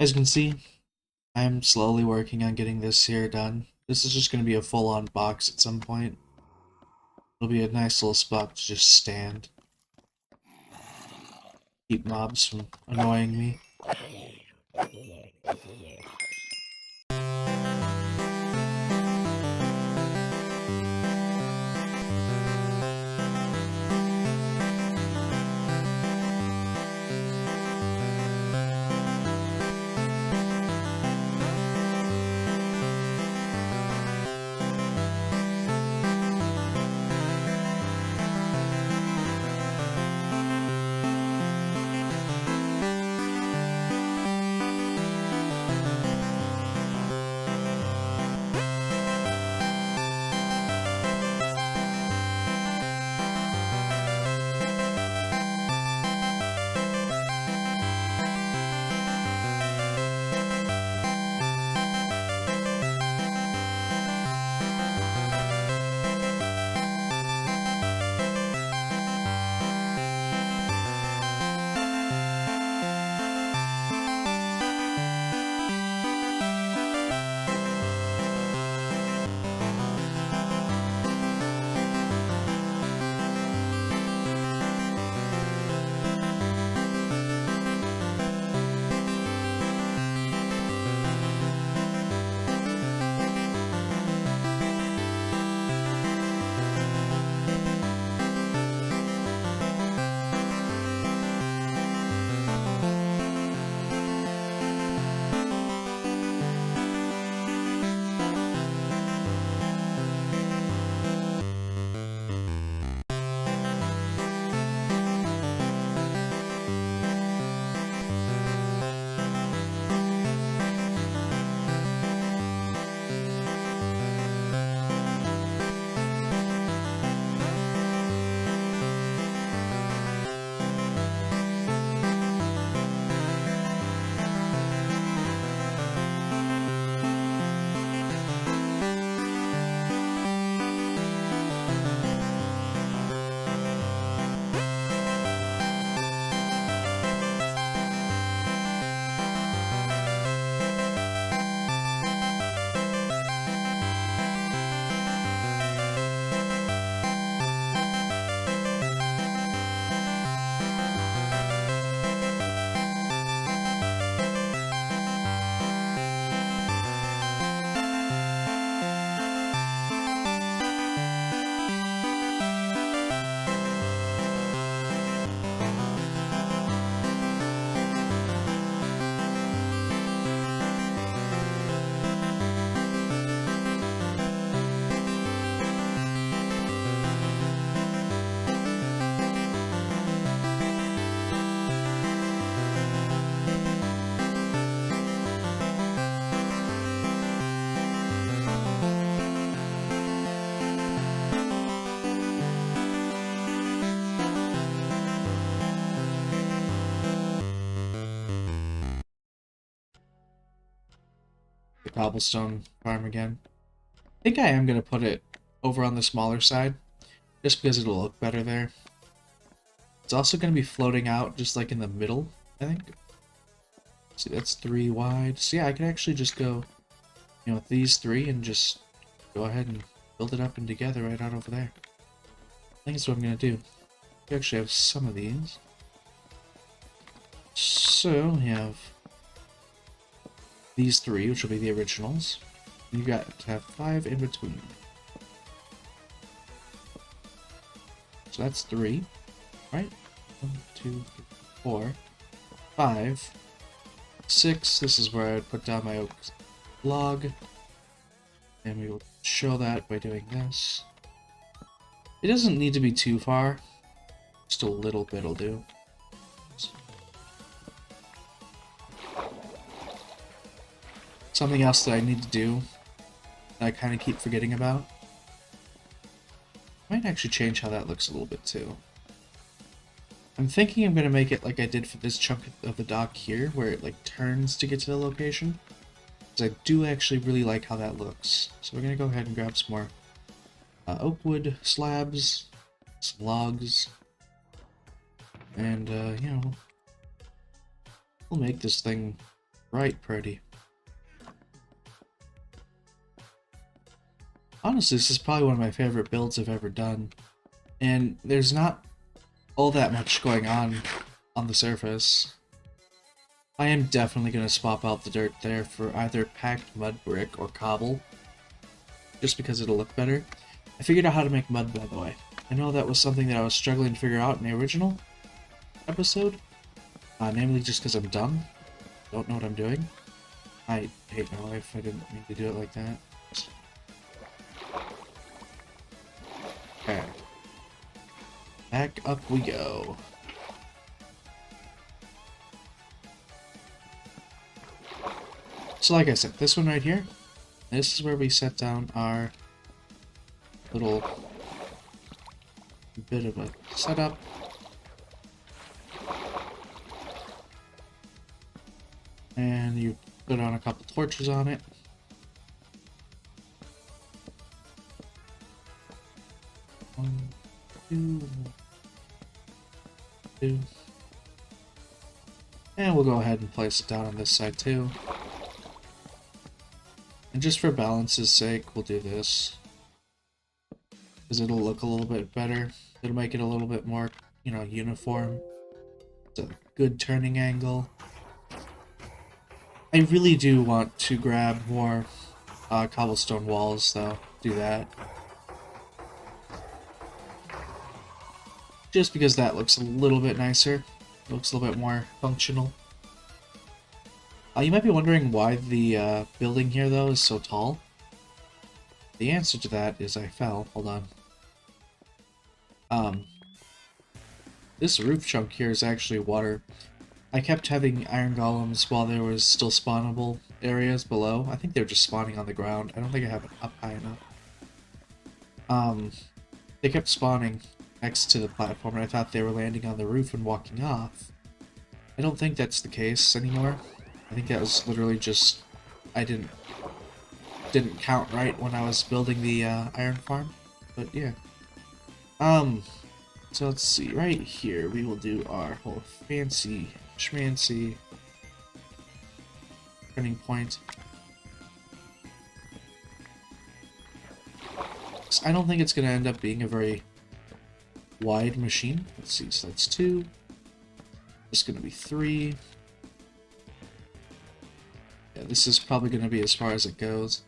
As you can see, I'm slowly working on getting this here done. This is just going to be a full-on box at some point. It'll be a nice little spot to just stand. Keep mobs from annoying me. The cobblestone farm again. I think I am going to put it over on the smaller side, just because it'll look better there. It's also going to be floating out just like in the middle, I think. See, that's 3 wide. So yeah, I could actually just go, with these 3 and just go ahead and build it up and together right out over there. I think that's what I'm going to do. We actually have some of these. So we have these 3, which will be the originals. You got to have 5 in between. So that's 3, right? 1, 2, 3, 4, 5, 6. This is where I would put down my oak log. And we will show that by doing this. It doesn't need to be too far. Just a little bit will do. Something else that I need to do that I kind of keep forgetting about. Might actually change how that looks a little bit too. I'm thinking I'm going to make it like I did for this chunk of the dock here, where it like turns to get to the location. Because I do actually really like how that looks. So we're going to go ahead and grab some more oak wood slabs, some logs, and we'll make this thing Right, pretty. Honestly, this is probably one of my favorite builds I've ever done. And there's not all that much going on the surface. I am definitely going to swap out the dirt there for either packed mud brick or cobble, just because it'll look better. I figured out how to make mud, by the way. I know that was something that I was struggling to figure out in the original episode, namely just because I'm dumb, don't know what I'm doing. I hate my life, I didn't mean to do it like that. Okay. Back up we go. So like I said, this one right here, this is where we set down our little bit of a setup. And you put on a couple torches on it. One, two. And we'll go ahead and place it down on this side too. And just for balance's sake, we'll do this. Because it'll look a little bit better. It'll make it a little bit more, you know, uniform. It's a good turning angle. I really do want to grab more cobblestone walls, though. Do that. Just because that looks a little bit nicer. It looks a little bit more functional. You might be wondering why the building here, though, is so tall. The answer to that is I fell. Hold on. This roof chunk here is actually water. I kept having iron golems while there was still spawnable areas below. I think they're just spawning on the ground. I don't think I have it up high enough. They kept spawning next to the platform, and I thought they were landing on the roof and walking off. I don't think that's the case anymore. I think that was literally just I didn't count right when I was building the iron farm. But yeah. So let's see. Right here, we will do our whole fancy schmancy turning point. I don't think it's going to end up being a very wide machine. Let's see, so that's 2. It's going to be 3. Yeah, this is probably going to be as far as it goes.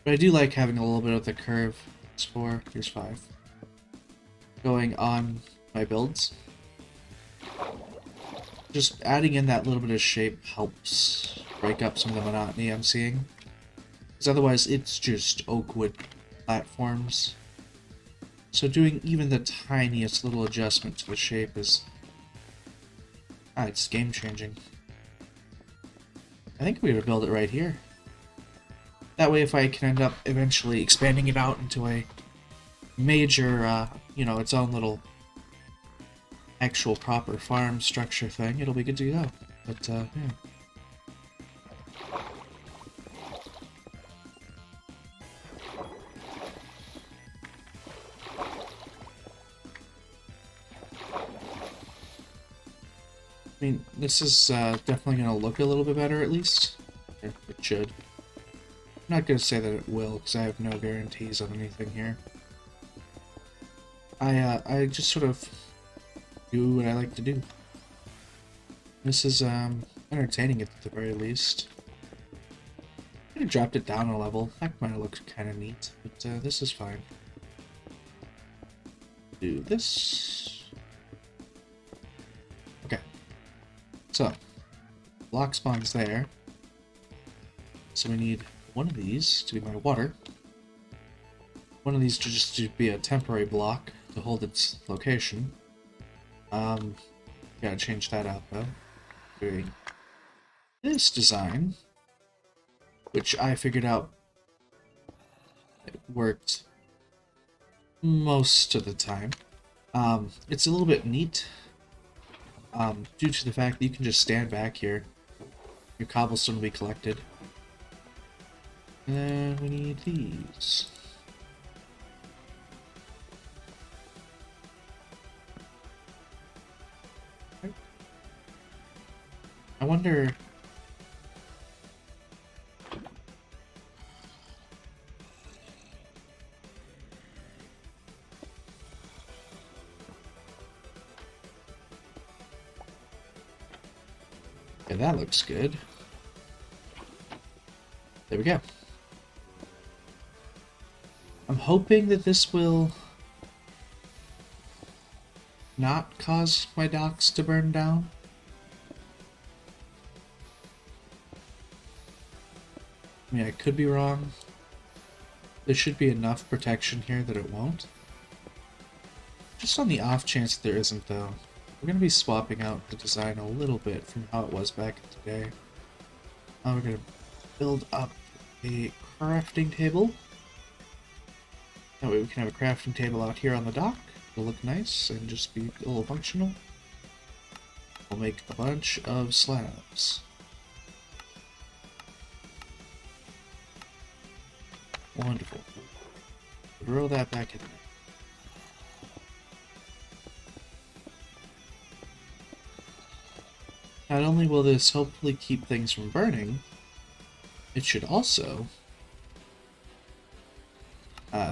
But I do like having a little bit of the curve. It's 4, here's 5. Going on my builds. Just adding in that little bit of shape helps break up some of the monotony I'm seeing. Because otherwise it's just oak wood platforms. So doing even the tiniest little adjustment to the shape is... it's game changing. I think we're gonna build it right here. That way if I can end up eventually expanding it out into a major, you know, its own little actual proper farm structure thing, it'll be good to go. But, yeah. I mean, this is definitely going to look a little bit better, at least. It should. I'm not going to say that it will, because I have no guarantees on anything here. I just sort of do what I like to do. This is entertaining at the very least. I could have dropped it down a level. That might have looked kind of neat, but this is fine. Do this. Okay. So, block spawns there. So we need one of these to be my water. One of these to just to be a temporary block to hold its location. Gotta change that out though. Doing this design, which I figured out it worked most of the time. It's a little bit neat due to the fact that you can just stand back here. Your cobblestone will be collected. And we need these. I wonder Okay, that looks good. There we go. I'm hoping that this will not cause my docks to burn down. I mean, I could be wrong. There should be enough protection here that it won't. Just on the off chance that there isn't, though, we're going to be swapping out the design a little bit from how it was back in the day. Now we're going to build up a crafting table. That way we can have a crafting table out here on the dock. It'll look nice and just be a little functional. We'll make a bunch of slabs. Wonderful. Throw that back in there. Not only will this hopefully keep things from burning, it should also,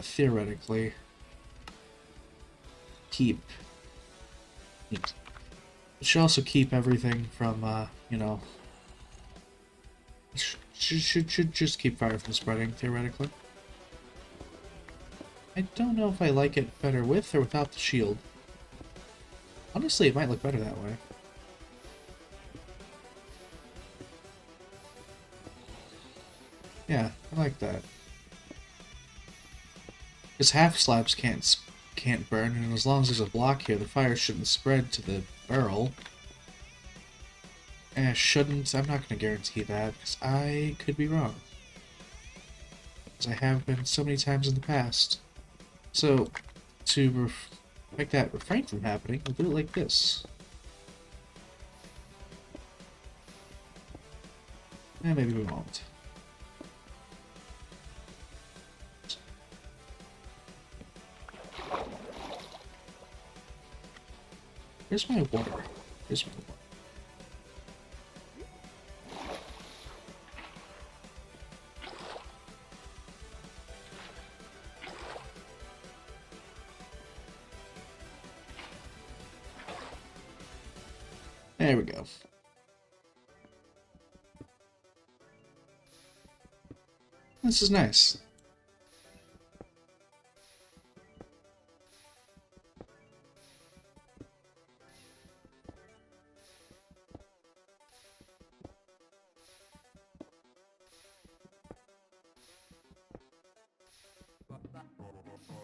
theoretically, it should also keep everything from, you know, should just keep fire from spreading, theoretically. I don't know if I like it better with or without the shield. Honestly, it might look better that way. Yeah, I like that. Because half slabs can't burn, and as long as there's a block here, the fire shouldn't spread to the barrel. And it shouldn't. I'm not going to guarantee that, because I could be wrong. As I have been so many times in the past. So, to make that refrain from happening, we'll do it like this. And maybe we won't. Here's my water. Here's my water. There we go. This is nice.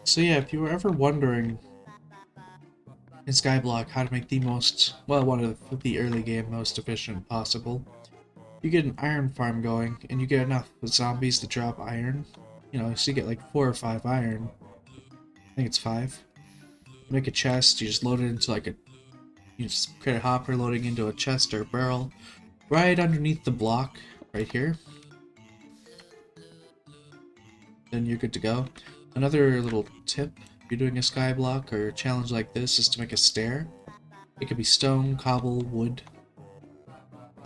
So yeah, if you were ever wondering in Skyblock how to make the most, well, one of the early game most efficient possible, you get an iron farm going, and you get enough zombies to drop iron. You know, so you get like 4 or 5 iron. I think it's 5. You make a chest, you just load it into like you just create a hopper loading into a chest or a barrel right underneath the block, right here. Then you're good to go. Another little tip, if you're doing a skyblock or a challenge like this, is to make a stair. It could be stone, cobble, wood.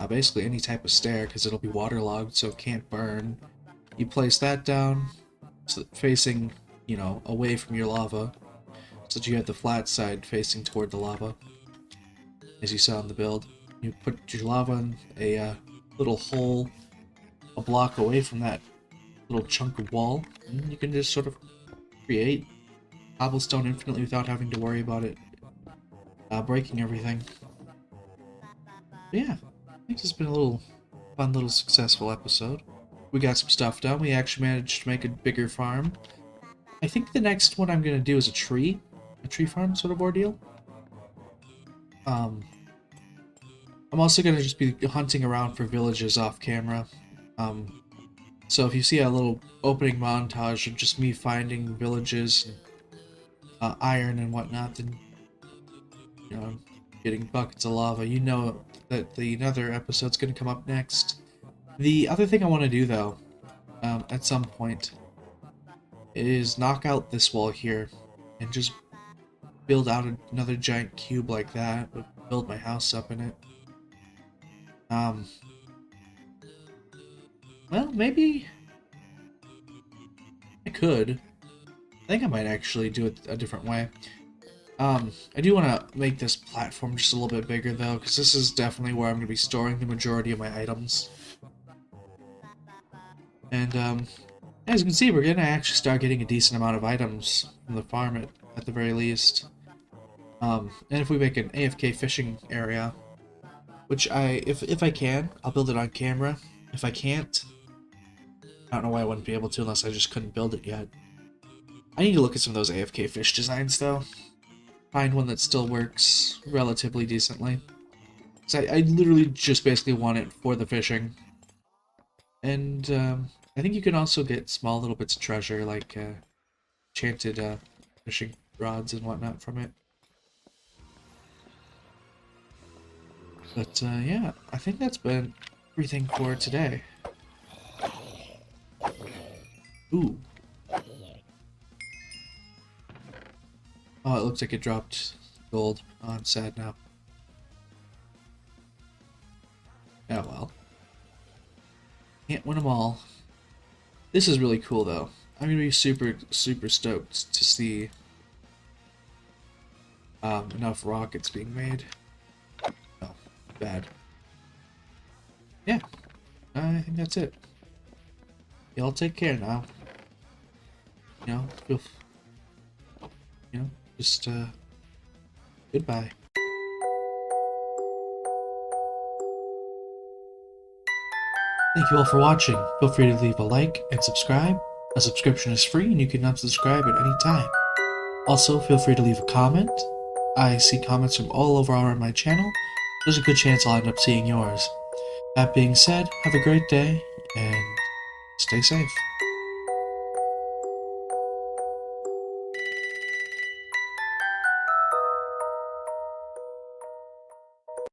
Basically any type of stair, because it'll be waterlogged, so it can't burn. You place that down, so facing, you know, away from your lava, so that you have the flat side facing toward the lava, as you saw in the build. You put your lava in a little hole, a block away from that little chunk of wall, and you can just sort of create cobblestone infinitely without having to worry about it breaking everything. But yeah, I think this has been a little fun, little successful episode. We got some stuff done. We actually managed to make a bigger farm. I think the next one I'm going to do is a tree farm sort of ordeal. I'm also going to just be hunting around for villages off camera. So if you see a little opening montage of just me finding villages, and, iron and whatnot, then, you know, getting buckets of lava, you know that the Nether episode's going to come up next. The other thing I want to do, though, at some point, is knock out this wall here and just build out another giant cube like that, but build my house up in it. Well, maybe I could. I think I might actually do it a different way. I do want to make this platform just a little bit bigger though, because this is definitely where I'm going to be storing the majority of my items. And as you can see, we're going to actually start getting a decent amount of items from the farm at the very least. And if we make an AFK fishing area, which if I can, I'll build it on camera. If I can't, I don't know why I wouldn't be able to unless I just couldn't build it yet. I need to look at some of those AFK fish designs though. Find one that still works relatively decently. So I literally just basically want it for the fishing. And I think you can also get small little bits of treasure like enchanted fishing rods and whatnot from it. But yeah, I think that's been everything for today. Ooh. Oh, it looks like it dropped gold. Oh, I'm sad now. Oh well. Can't win them all. This is really cool though. I'm gonna be super stoked to see enough rockets being made. Oh, bad. Yeah, I think that's it. Y'all take care now. You know, just goodbye. Thank you all for watching. Feel free to leave a like and subscribe. A subscription is free and you can unsubscribe at any time. Also, feel free to leave a comment. I see comments from all over on my channel. There's a good chance I'll end up seeing yours. That being said, have a great day and stay safe.